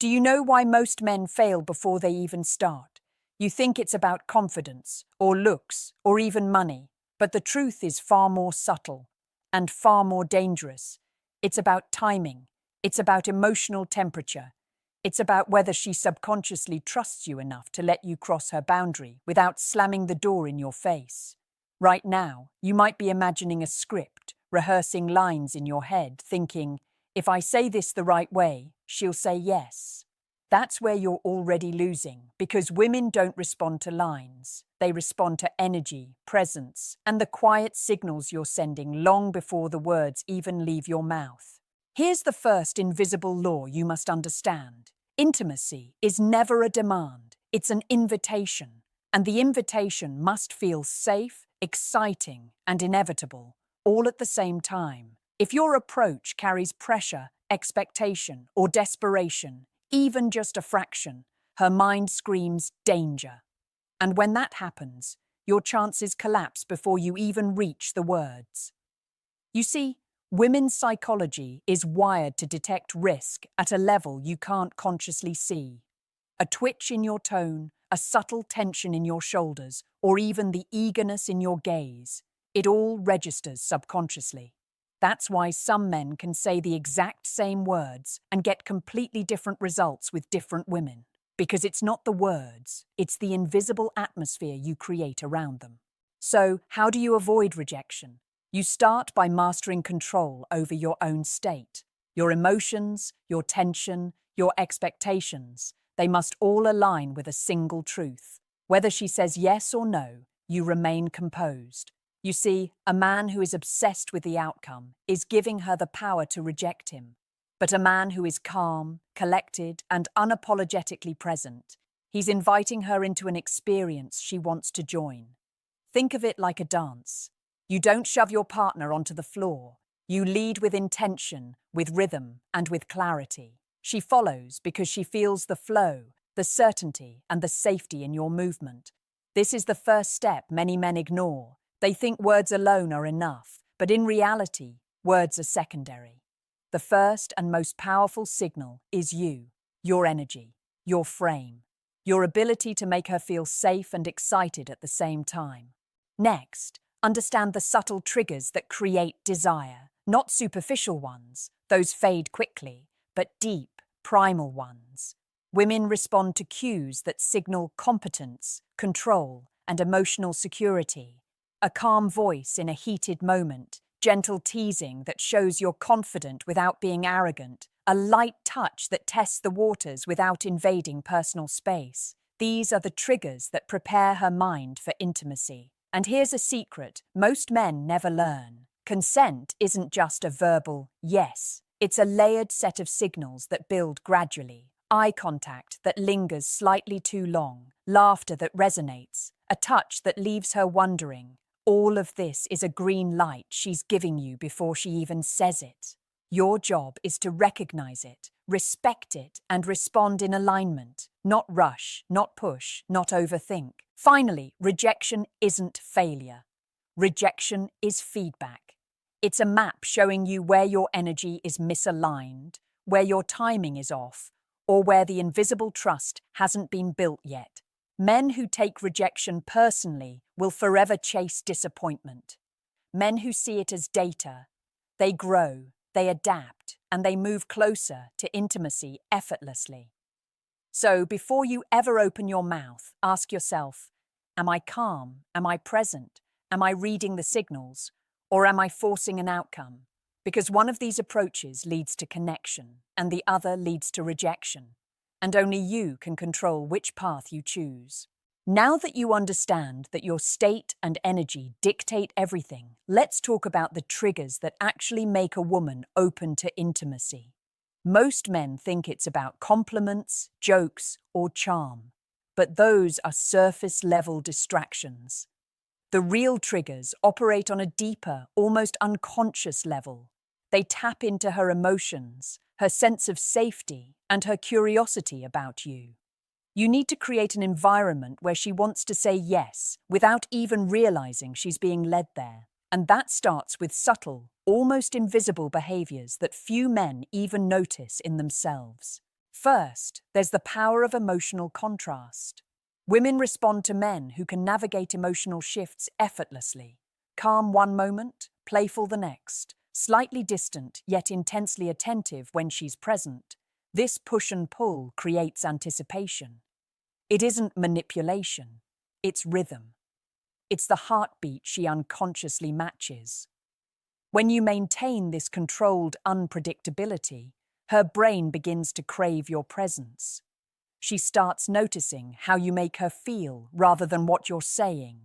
Do you know why most men fail before they even start? You think it's about confidence, or looks, or even money, but the truth is far more subtle and far more dangerous. It's about timing. It's about emotional temperature. It's about whether she subconsciously trusts you enough to let you cross her boundary without slamming the door in your face. Right now, you might be imagining a script, rehearsing lines in your head, thinking, if I say this the right way, she'll say yes. That's where you're already losing, because women don't respond to lines. They respond to energy, presence, and the quiet signals you're sending long before the words even leave your mouth. Here's the first invisible law you must understand. Intimacy is never a demand, it's an invitation. And the invitation must feel safe, exciting, and inevitable, all at the same time. If your approach carries pressure, expectation, or desperation, even just a fraction, her mind screams danger. And when that happens, your chances collapse before you even reach the words. You see, women's psychology is wired to detect risk at a level you can't consciously see. A twitch in your tone, a subtle tension in your shoulders, or even the eagerness in your gaze, it all registers subconsciously. That's why some men can say the exact same words and get completely different results with different women. Because it's not the words, it's the invisible atmosphere you create around them. So, how do you avoid rejection? You start by mastering control over your own state. Your emotions, your tension, your expectations, they must all align with a single truth. Whether she says yes or no, you remain composed. You see, a man who is obsessed with the outcome is giving her the power to reject him. But a man who is calm, collected, and unapologetically present, he's inviting her into an experience she wants to join. Think of it like a dance. You don't shove your partner onto the floor. You lead with intention, with rhythm, and with clarity. She follows because she feels the flow, the certainty, and the safety in your movement. This is the first step many men ignore. They think words alone are enough, but in reality, words are secondary. The first and most powerful signal is you, your energy, your frame, your ability to make her feel safe and excited at the same time. Next, understand the subtle triggers that create desire, not superficial ones, those fade quickly, but deep, primal ones. Women respond to cues that signal competence, control, and emotional security. A calm voice in a heated moment, gentle teasing that shows you're confident without being arrogant, a light touch that tests the waters without invading personal space. These are the triggers that prepare her mind for intimacy. And here's a secret most men never learn. Consent isn't just a verbal yes. It's a layered set of signals that build gradually. Eye contact that lingers slightly too long, laughter that resonates, a touch that leaves her wondering. All of this is a green light she's giving you before she even says it. Your job is to recognize it, respect it, and respond in alignment. Not rush, not push, not overthink. Finally, rejection isn't failure. Rejection is feedback. It's a map showing you where your energy is misaligned, where your timing is off, or where the invisible trust hasn't been built yet. Men who take rejection personally will forever chase disappointment. Men who see it as data, they grow, they adapt, and they move closer to intimacy effortlessly. So before you ever open your mouth, ask yourself, am I calm? Am I present? Am I reading the signals? Or am I forcing an outcome? Because one of these approaches leads to connection, and the other leads to rejection. And only you can control which path you choose. Now that you understand that your state and energy dictate everything, let's talk about the triggers that actually make a woman open to intimacy. Most men think it's about compliments, jokes, or charm, but those are surface-level distractions. The real triggers operate on a deeper, almost unconscious level. They tap into her emotions, her sense of safety, and her curiosity about you. You need to create an environment where she wants to say yes without even realizing she's being led there. And that starts with subtle, almost invisible behaviors that few men even notice in themselves. First, there's the power of emotional contrast. Women respond to men who can navigate emotional shifts effortlessly. Calm one moment, playful the next, slightly distant yet intensely attentive when she's present. This push and pull creates anticipation. It isn't manipulation, it's rhythm. It's the heartbeat she unconsciously matches. When you maintain this controlled unpredictability, her brain begins to crave your presence. She starts noticing how you make her feel rather than what you're saying.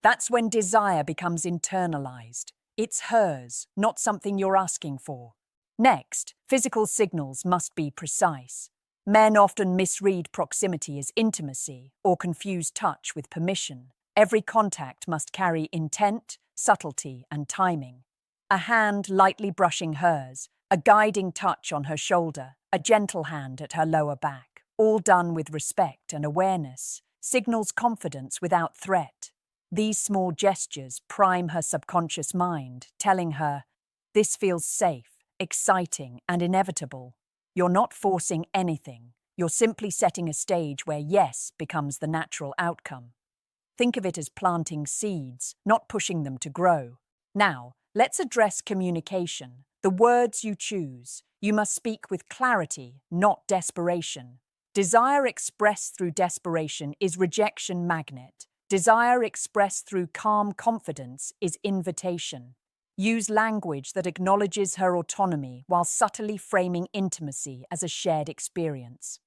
That's when desire becomes internalized. It's hers, not something you're asking for. Next, physical signals must be precise. Men often misread proximity as intimacy or confuse touch with permission. Every contact must carry intent, subtlety, and timing. A hand lightly brushing hers, a guiding touch on her shoulder, a gentle hand at her lower back, all done with respect and awareness, signals confidence without threat. These small gestures prime her subconscious mind, telling her, "This feels safe, exciting, and inevitable." You're not forcing anything. You're simply setting a stage where yes becomes the natural outcome. Think of it as planting seeds, not pushing them to grow. Now, let's address communication. The words you choose. You must speak with clarity, not desperation. Desire expressed through desperation is rejection magnet. Desire expressed through calm confidence is invitation. Use language that acknowledges her autonomy while subtly framing intimacy as a shared experience.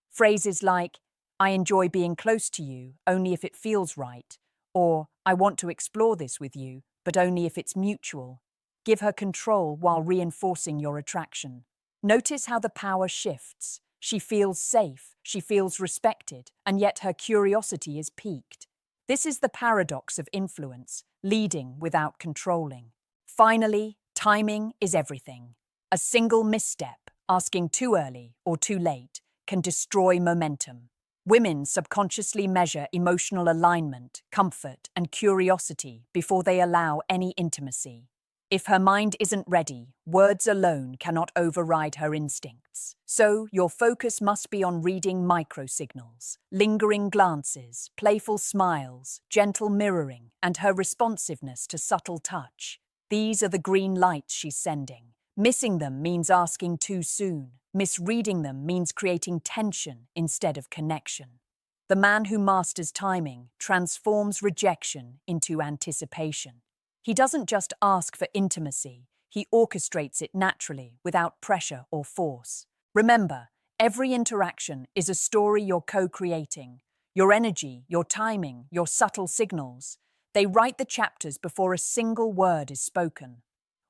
Phrases like, "I enjoy being close to you, only if it feels right," or "I want to explore this with you, but only if it's mutual." Give her control while reinforcing your attraction. Notice how the power shifts. She feels safe, she feels respected, and yet her curiosity is piqued. This is the paradox of influence, leading without controlling. Finally, timing is everything. A single misstep, asking too early or too late, can destroy momentum. Women subconsciously measure emotional alignment, comfort, and curiosity before they allow any intimacy. If her mind isn't ready, words alone cannot override her instincts. So, your focus must be on reading microsignals, lingering glances, playful smiles, gentle mirroring, and her responsiveness to subtle touch. These are the green lights she's sending. Missing them means asking too soon. Misreading them means creating tension instead of connection. The man who masters timing transforms rejection into anticipation. He doesn't just ask for intimacy, he orchestrates it naturally without pressure or force. Remember, every interaction is a story you're co-creating. Your energy, your timing, your subtle signals. They write the chapters before a single word is spoken.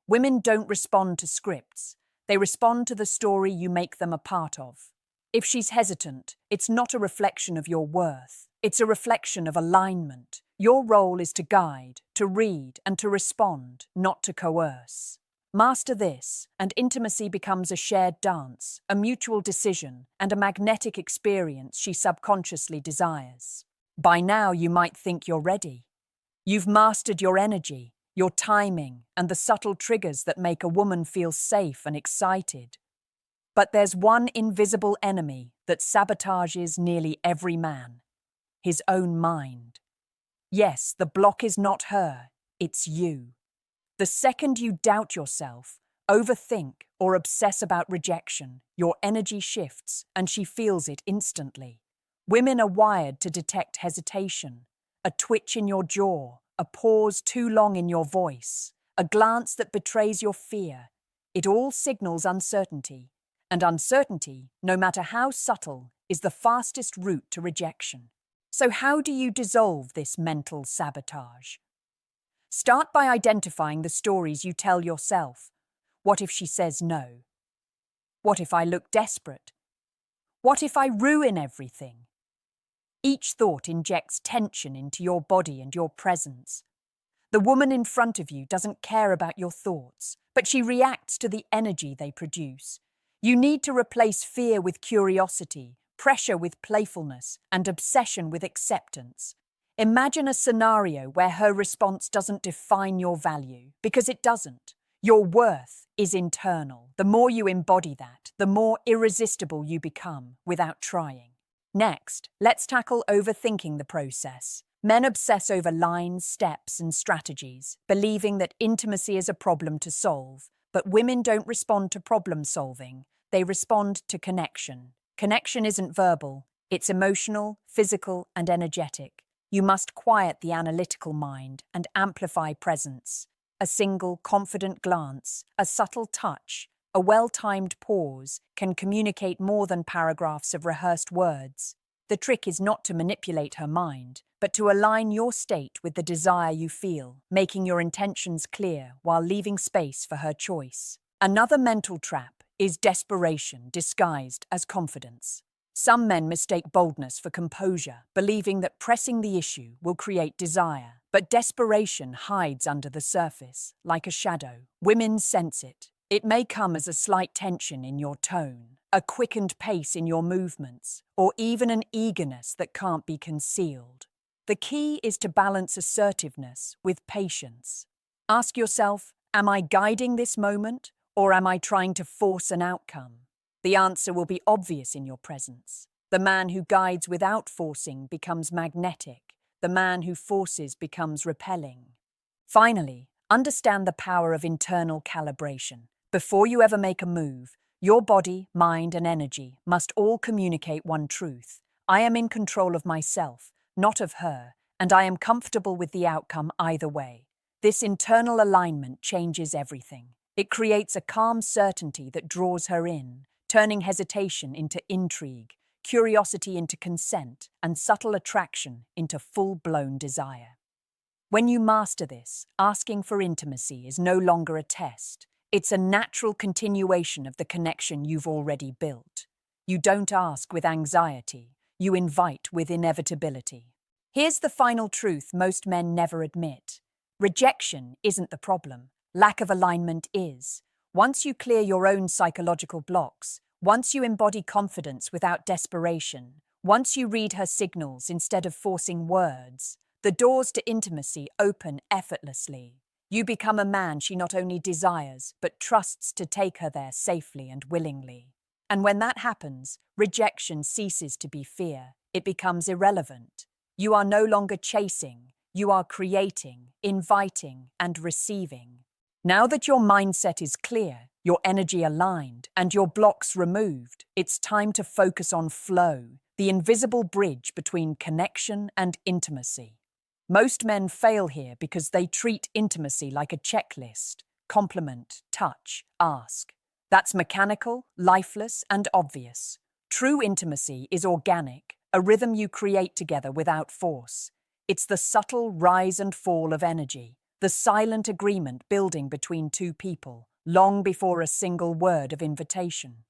Women don't respond to scripts. They respond to the story you make them a part of. If she's hesitant, it's not a reflection of your worth. It's a reflection of alignment. Your role is to guide, to read, and to respond, not to coerce. Master this, and intimacy becomes a shared dance, a mutual decision, and a magnetic experience she subconsciously desires. By now, you might think you're ready. You've mastered your energy, your timing, and the subtle triggers that make a woman feel safe and excited. But there's one invisible enemy that sabotages nearly every man: his own mind. Yes, the block is not her, it's you. The second you doubt yourself, overthink, or obsess about rejection, your energy shifts and she feels it instantly. Women are wired to detect hesitation, a twitch in your jaw, a pause too long in your voice, a glance that betrays your fear. It all signals uncertainty, and uncertainty, no matter how subtle, is the fastest route to rejection. So how do you dissolve this mental sabotage? Start by identifying the stories you tell yourself. What if she says no? What if I look desperate? What if I ruin everything? Each thought injects tension into your body and your presence. The woman in front of you doesn't care about your thoughts, but she reacts to the energy they produce. You need to replace fear with curiosity, pressure with playfulness, and obsession with acceptance. Imagine a scenario where her response doesn't define your value, because it doesn't. Your worth is internal. The more you embody that, the more irresistible you become without trying. Next, let's tackle overthinking the process. Men obsess over lines, steps, and strategies, believing that intimacy is a problem to solve, but women don't respond to problem solving, they respond to connection. Connection isn't verbal, it's emotional, physical, and energetic. You must quiet the analytical mind and amplify presence. A single, confident glance, a subtle touch, a well-timed pause can communicate more than paragraphs of rehearsed words. The trick is not to manipulate her mind, but to align your state with the desire you feel, making your intentions clear while leaving space for her choice. Another mental trap is desperation disguised as confidence. Some men mistake boldness for composure, believing that pressing the issue will create desire. But desperation hides under the surface, like a shadow. Women sense it. It may come as a slight tension in your tone, a quickened pace in your movements, or even an eagerness that can't be concealed. The key is to balance assertiveness with patience. Ask yourself, am I guiding this moment, or am I trying to force an outcome? The answer will be obvious in your presence. The man who guides without forcing becomes magnetic. The man who forces becomes repelling. Finally, understand the power of internal calibration. Before you ever make a move, your body, mind, and energy must all communicate one truth. I am in control of myself, not of her, and I am comfortable with the outcome either way. This internal alignment changes everything. It creates a calm certainty that draws her in, turning hesitation into intrigue, curiosity into consent, and subtle attraction into full-blown desire. When you master this, asking for intimacy is no longer a test. It's a natural continuation of the connection you've already built. You don't ask with anxiety, you invite with inevitability. Here's the final truth most men never admit. Rejection isn't the problem. Lack of alignment is. Once you clear your own psychological blocks, once you embody confidence without desperation, once you read her signals instead of forcing words, the doors to intimacy open effortlessly. You become a man she not only desires, but trusts to take her there safely and willingly. And when that happens, rejection ceases to be fear. It becomes irrelevant. You are no longer chasing, you are creating, inviting, and receiving. Now that your mindset is clear, your energy aligned, and your blocks removed, it's time to focus on flow, the invisible bridge between connection and intimacy. Most men fail here because they treat intimacy like a checklist: compliment, touch, ask. That's mechanical, lifeless, and obvious. True intimacy is organic, a rhythm you create together without force. It's the subtle rise and fall of energy, the silent agreement building between two people, long before a single word of invitation.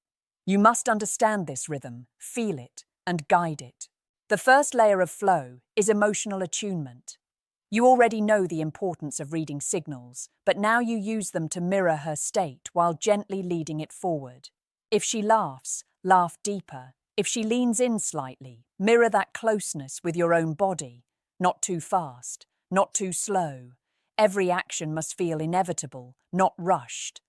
You must understand this rhythm, feel it, and guide it. The first layer of flow is emotional attunement. You already know the importance of reading signals, but now you use them to mirror her state while gently leading it forward. If she laughs, laugh deeper. If she leans in slightly, mirror that closeness with your own body. Not too fast, not too slow. Every action must feel inevitable, not rushed.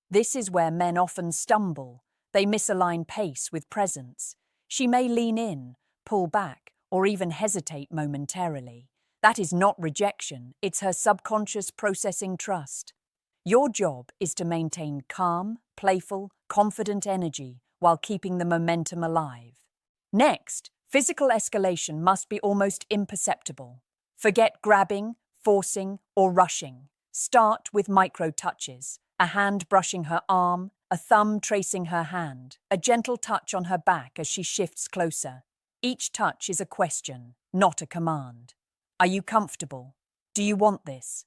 This is where men often stumble. They misalign pace with presence. She may lean in, pull back, or even hesitate momentarily. That is not rejection, it's her subconscious processing trust. Your job is to maintain calm, playful, confident energy while keeping the momentum alive. Next, physical escalation must be almost imperceptible. Forget grabbing, forcing, or rushing. Start with micro-touches, a hand brushing her arm, a thumb tracing her hand, a gentle touch on her back as she shifts closer. Each touch is a question, not a command. Are you comfortable? Do you want this?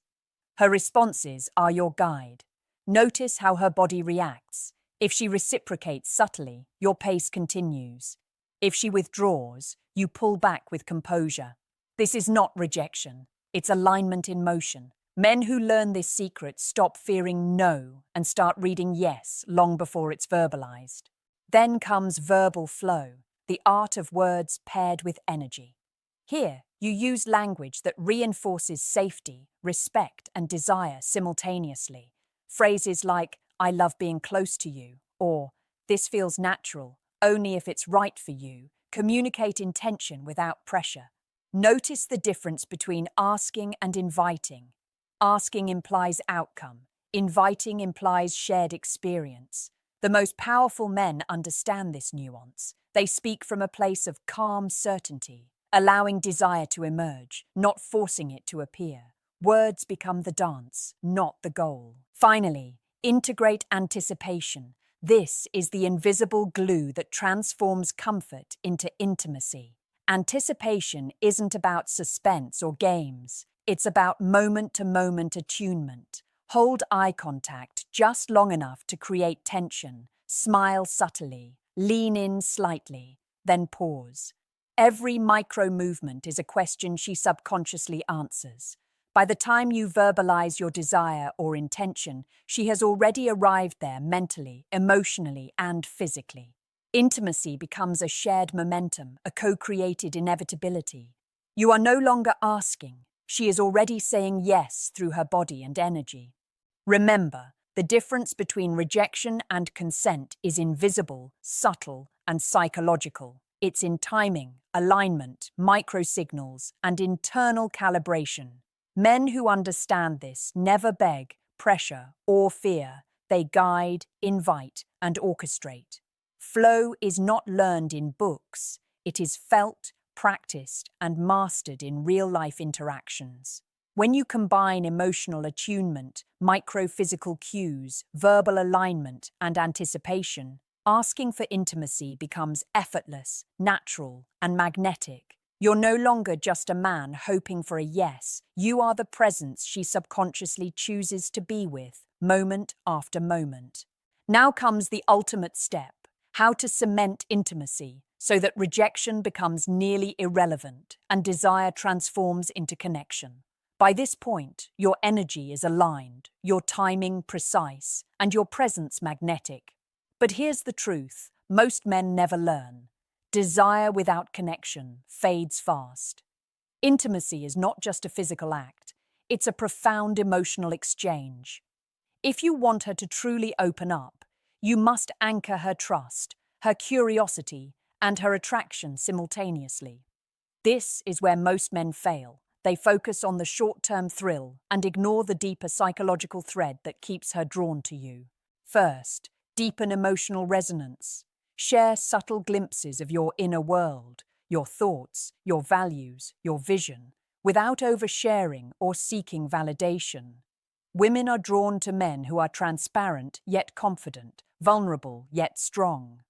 Her responses are your guide. Notice how her body reacts. If she reciprocates subtly, your pace continues. If she withdraws, you pull back with composure. This is not rejection. It's alignment in motion. Men who learn this secret stop fearing no and start reading yes long before it's verbalized. Then comes verbal flow, the art of words paired with energy. Here, you use language that reinforces safety, respect, and desire simultaneously. Phrases like, "I love being close to you," or "This feels natural, only if it's right for you," communicate intention without pressure. Notice the difference between asking and inviting. Asking implies outcome. Inviting implies shared experience. The most powerful men understand this nuance. They speak from a place of calm certainty, allowing desire to emerge, not forcing it to appear. Words become the dance, not the goal. Finally, integrate anticipation. This is the invisible glue that transforms comfort into intimacy. Anticipation isn't about suspense or games. It's about moment-to-moment attunement. Hold eye contact just long enough to create tension. Smile subtly. Lean in slightly. Then pause. Every micro-movement is a question she subconsciously answers. By the time you verbalize your desire or intention, she has already arrived there mentally, emotionally, and physically. Intimacy becomes a shared momentum, a co-created inevitability. You are no longer asking. She is already saying yes through her body and energy. Remember, the difference between rejection and consent is invisible, subtle, and psychological. It's in timing, alignment, microsignals, and internal calibration. Men who understand this never beg, pressure, or fear. They guide, invite, and orchestrate. Flow is not learned in books. It is felt, practiced, and mastered in real-life interactions. When you combine emotional attunement, micro-physical cues, verbal alignment, and anticipation, asking for intimacy becomes effortless, natural, and magnetic. You're no longer just a man hoping for a yes. You are the presence she subconsciously chooses to be with, moment after moment. Now comes the ultimate step: how to cement intimacy so that rejection becomes nearly irrelevant and desire transforms into connection. By this point, your energy is aligned, your timing precise, and your presence magnetic. But here's the truth: most men never learn. Desire without connection fades fast. Intimacy is not just a physical act, it's a profound emotional exchange. If you want her to truly open up, you must anchor her trust, her curiosity, and her attraction simultaneously. This is where most men fail. They focus on the short-term thrill and ignore the deeper psychological thread that keeps her drawn to you. First, deepen emotional resonance. Share subtle glimpses of your inner world, your thoughts, your values, your vision, without oversharing or seeking validation. Women are drawn to men who are transparent yet confident, vulnerable yet strong.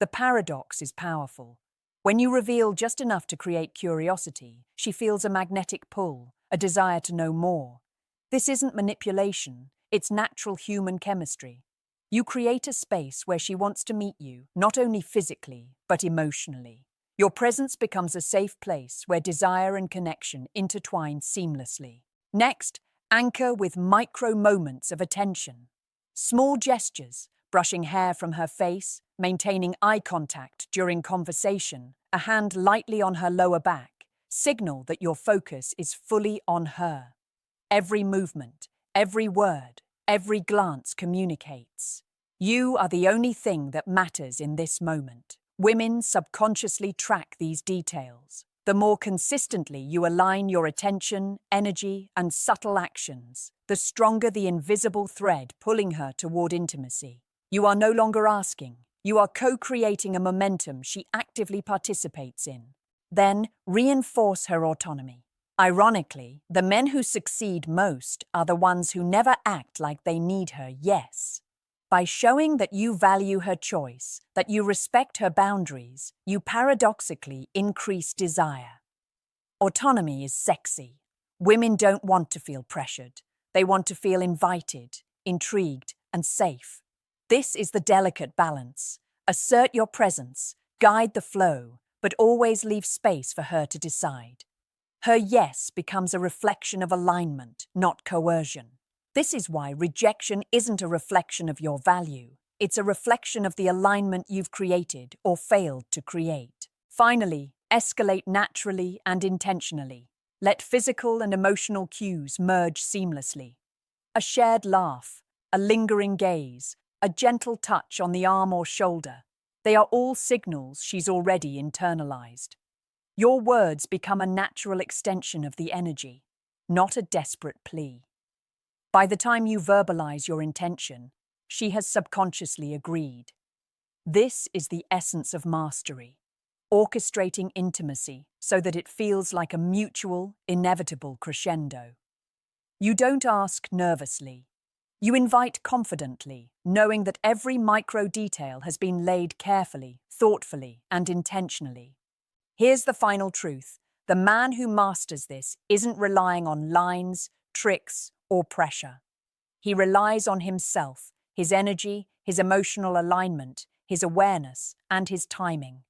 The paradox is powerful. When you reveal just enough to create curiosity, she feels a magnetic pull, a desire to know more. This isn't manipulation, it's natural human chemistry. You create a space where she wants to meet you, not only physically, but emotionally. Your presence becomes a safe place where desire and connection intertwine seamlessly. Next, anchor with micro moments of attention. Small gestures, brushing hair from her face, maintaining eye contact during conversation, a hand lightly on her lower back, signal that your focus is fully on her. Every movement, every word, every glance communicates. You are the only thing that matters in this moment. Women subconsciously track these details. The more consistently you align your attention, energy, and subtle actions, the stronger the invisible thread pulling her toward intimacy. You are no longer asking. You are co-creating a momentum she actively participates in. Then, reinforce her autonomy. Ironically, the men who succeed most are the ones who never act like they need her yes. By showing that you value her choice, that you respect her boundaries, you paradoxically increase desire. Autonomy is sexy. Women don't want to feel pressured. They want to feel invited, intrigued, and safe. This is the delicate balance. Assert your presence, guide the flow, but always leave space for her to decide. Her yes becomes a reflection of alignment, not coercion. This is why rejection isn't a reflection of your value. It's a reflection of the alignment you've created or failed to create. Finally, escalate naturally and intentionally. Let physical and emotional cues merge seamlessly. A shared laugh, a lingering gaze, a gentle touch on the arm or shoulder. They are all signals she's already internalized. Your words become a natural extension of the energy, not a desperate plea. By the time you verbalize your intention, she has subconsciously agreed. This is the essence of mastery, orchestrating intimacy so that it feels like a mutual, inevitable crescendo. You don't ask nervously. You invite confidently, knowing that every micro detail has been laid carefully, thoughtfully, and intentionally. Here's the final truth. The man who masters this isn't relying on lines, tricks, or pressure. He relies on himself, his energy, his emotional alignment, his awareness, and his timing.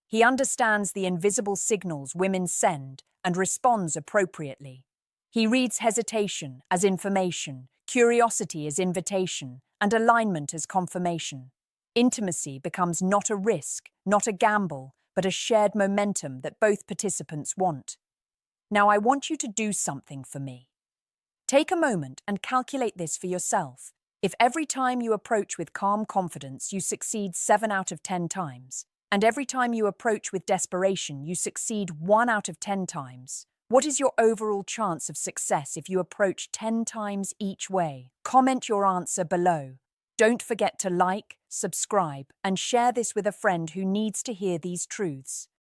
He understands the invisible signals women send and responds appropriately. He reads hesitation as information, curiosity as invitation, and alignment as confirmation. Intimacy becomes not a risk, not a gamble, but a shared momentum that both participants want. Now I want you to do something for me. Take a moment and calculate this for yourself. If every time you approach with calm confidence you succeed 7 out of 10 times, and every time you approach with desperation you succeed 1 out of 10 times, what is your overall chance of success if you approach 10 times each way? Comment your answer below. Don't forget to like, subscribe, and share this with a friend who needs to hear these truths.